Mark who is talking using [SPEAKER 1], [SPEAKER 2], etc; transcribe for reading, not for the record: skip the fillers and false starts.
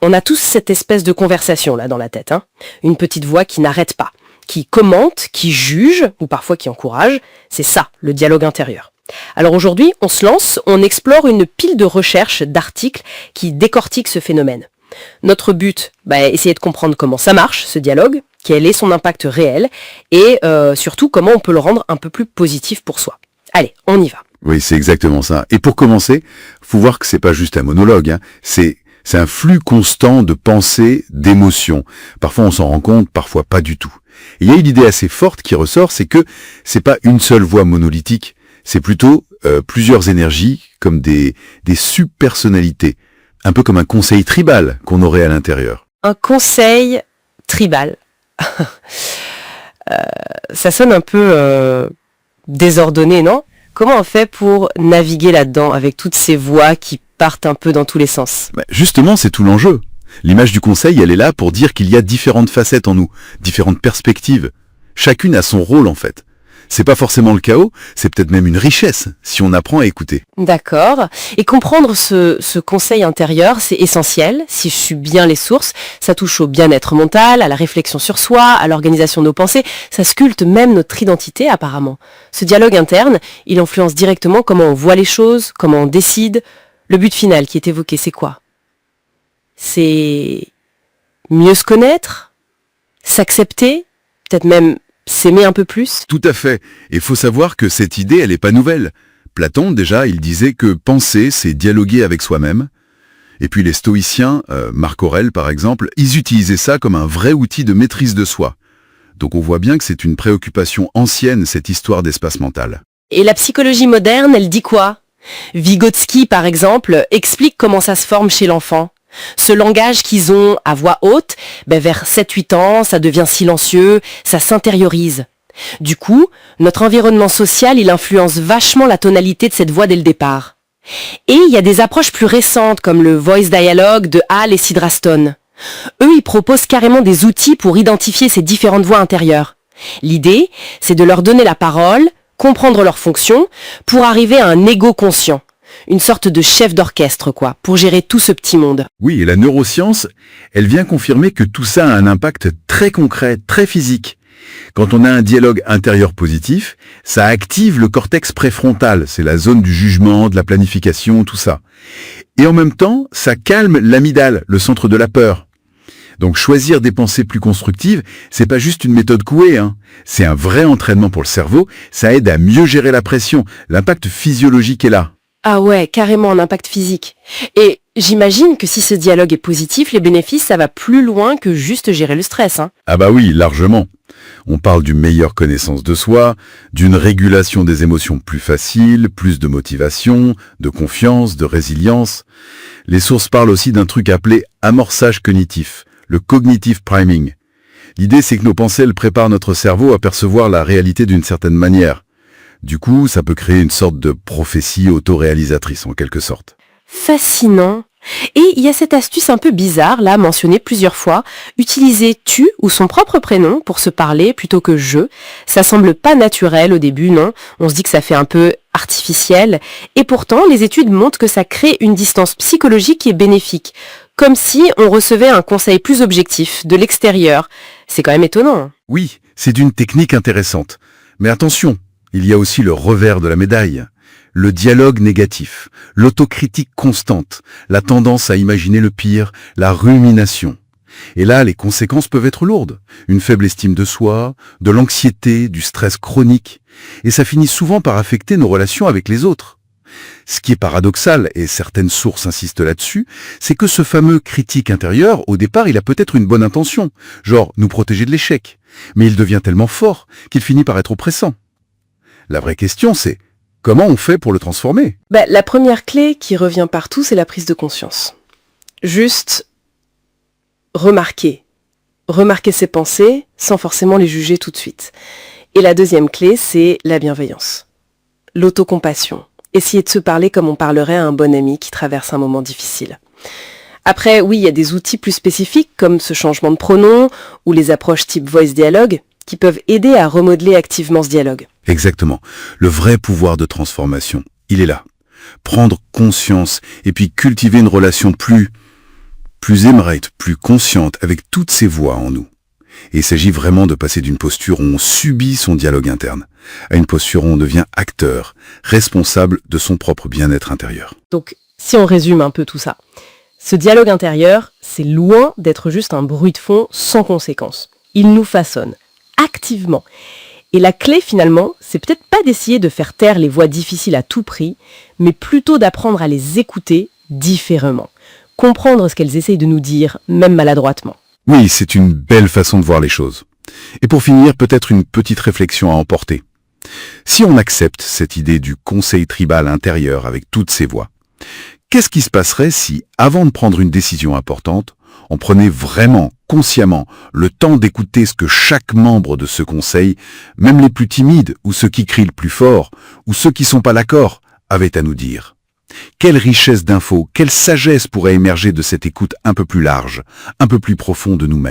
[SPEAKER 1] On a tous cette espèce de conversation là dans la tête, hein. Une petite voix qui n'arrête pas, qui commente, qui juge, ou parfois qui encourage. C'est ça, le dialogue intérieur. Alors aujourd'hui, on se lance, on explore une pile de recherches, d'articles qui décortiquent ce phénomène. Notre but, essayer de comprendre comment ça marche, ce dialogue, quel est son impact réel, et surtout comment on peut le rendre un peu plus positif pour soi. Allez, on y va.
[SPEAKER 2] Oui, c'est exactement ça. Et pour commencer, faut voir que c'est pas juste un monologue, hein. C'est un flux constant de pensées, d'émotions. Parfois on s'en rend compte, parfois pas du tout. Et il y a une idée assez forte qui ressort, c'est que c'est pas une seule voix monolithique, c'est plutôt plusieurs énergies, comme des subpersonnalités. Un peu comme un conseil tribal qu'on aurait à l'intérieur.
[SPEAKER 1] Un conseil tribal. Ça sonne un peu désordonné, non ? Comment on fait pour naviguer là-dedans avec toutes ces voix qui partent un peu dans tous les sens ?
[SPEAKER 2] Justement, c'est tout l'enjeu. L'image du conseil, elle est là pour dire qu'il y a différentes facettes en nous, différentes perspectives. Chacune a son rôle en fait. C'est pas forcément le chaos, c'est peut-être même une richesse, si on apprend à écouter.
[SPEAKER 1] D'accord. Et comprendre ce conseil intérieur, c'est essentiel. Si je suis bien les sources, ça touche au bien-être mental, à la réflexion sur soi, à l'organisation de nos pensées. Ça sculpte même notre identité, apparemment. Ce dialogue interne, il influence directement comment on voit les choses, comment on décide. Le but final qui est évoqué, c'est quoi ? C'est mieux se connaître, s'accepter, peut-être même s'aimer un peu plus.
[SPEAKER 2] Tout à fait. Et faut savoir que cette idée, elle n'est pas nouvelle. Platon, déjà, il disait que penser, c'est dialoguer avec soi-même. Et puis les stoïciens, Marc Aurèle par exemple, ils utilisaient ça comme un vrai outil de maîtrise de soi. Donc on voit bien que c'est une préoccupation ancienne, cette histoire d'espace mental.
[SPEAKER 1] Et la psychologie moderne, elle dit quoi ? Vygotsky, par exemple, explique comment ça se forme chez l'enfant. Ce langage qu'ils ont à voix haute, vers 7-8 ans, ça devient silencieux, ça s'intériorise. Du coup, notre environnement social, il influence vachement la tonalité de cette voix dès le départ. Et il y a des approches plus récentes, comme le voice dialogue de Hall et Sidraston. Eux, ils proposent carrément des outils pour identifier ces différentes voix intérieures. L'idée, c'est de leur donner la parole, comprendre leurs fonctions, pour arriver à un ego conscient. Une sorte de chef d'orchestre, quoi, pour gérer tout ce petit monde.
[SPEAKER 2] Oui, et la neuroscience, elle vient confirmer que tout ça a un impact très concret, très physique. Quand on a un dialogue intérieur positif, ça active le cortex préfrontal, c'est la zone du jugement, de la planification, tout ça. Et en même temps, ça calme l'amygdale, le centre de la peur. Donc choisir des pensées plus constructives, c'est pas juste une méthode couée, hein. C'est un vrai entraînement pour le cerveau, ça aide à mieux gérer la pression, l'impact physiologique est là.
[SPEAKER 1] Ah ouais, carrément un impact physique. Et j'imagine que si ce dialogue est positif, les bénéfices, ça va plus loin que juste gérer le stress, hein.
[SPEAKER 2] Ah bah oui, largement. On parle d'une meilleure connaissance de soi, d'une régulation des émotions plus facile, plus de motivation, de confiance, de résilience. Les sources parlent aussi d'un truc appelé amorçage cognitif, le cognitive priming. L'idée, c'est que nos pensées, elles préparent notre cerveau à percevoir la réalité d'une certaine manière. Du coup, ça peut créer une sorte de prophétie autoréalisatrice, en quelque sorte.
[SPEAKER 1] Fascinant. Et il y a cette astuce un peu bizarre, là, mentionnée plusieurs fois, utiliser tu ou son propre prénom pour se parler plutôt que je. Ça semble pas naturel au début, non ? On se dit que ça fait un peu artificiel. Et pourtant, les études montrent que ça crée une distance psychologique qui est bénéfique. Comme si on recevait un conseil plus objectif, de l'extérieur. C'est quand même étonnant.
[SPEAKER 2] Oui, c'est une technique intéressante. Mais attention, il y a aussi le revers de la médaille. Le dialogue négatif, l'autocritique constante, la tendance à imaginer le pire, la rumination. Et là, les conséquences peuvent être lourdes. Une faible estime de soi, de l'anxiété, du stress chronique. Et ça finit souvent par affecter nos relations avec les autres. Ce qui est paradoxal, et certaines sources insistent là-dessus, c'est que ce fameux critique intérieur, au départ, il a peut-être une bonne intention, genre nous protéger de l'échec. Mais il devient tellement fort qu'il finit par être oppressant. La vraie question, c'est comment on fait pour le transformer ?
[SPEAKER 1] La première clé qui revient partout, c'est la prise de conscience. Juste remarquer. Remarquer ses pensées sans forcément les juger tout de suite. Et la deuxième clé, c'est la bienveillance. L'autocompassion. Essayer de se parler comme on parlerait à un bon ami qui traverse un moment difficile. Après, oui, il y a des outils plus spécifiques comme ce changement de pronom ou les approches type voice dialogue qui peuvent aider à remodeler activement ce dialogue.
[SPEAKER 2] Exactement. Le vrai pouvoir de transformation, il est là. Prendre conscience et puis cultiver une relation plus plus émeraude, plus consciente, avec toutes ces voix en nous. Et il s'agit vraiment de passer d'une posture où on subit son dialogue interne, à une posture où on devient acteur, responsable de son propre bien-être intérieur.
[SPEAKER 1] Donc, si on résume un peu tout ça, ce dialogue intérieur, c'est loin d'être juste un bruit de fond sans conséquence. Il nous façonne, activement. Et la clé, finalement, c'est peut-être pas d'essayer de faire taire les voix difficiles à tout prix, mais plutôt d'apprendre à les écouter différemment. Comprendre ce qu'elles essayent de nous dire, même maladroitement.
[SPEAKER 2] Oui, c'est une belle façon de voir les choses. Et pour finir, peut-être une petite réflexion à emporter. Si on accepte cette idée du conseil tribal intérieur avec toutes ces voix, qu'est-ce qui se passerait si, avant de prendre une décision importante, on prenait vraiment, consciemment, le temps d'écouter ce que chaque membre de ce conseil, même les plus timides ou ceux qui crient le plus fort, ou ceux qui sont pas d'accord, avaient à nous dire? Quelle richesse d'infos, quelle sagesse pourrait émerger de cette écoute un peu plus large, un peu plus profonde de nous-mêmes?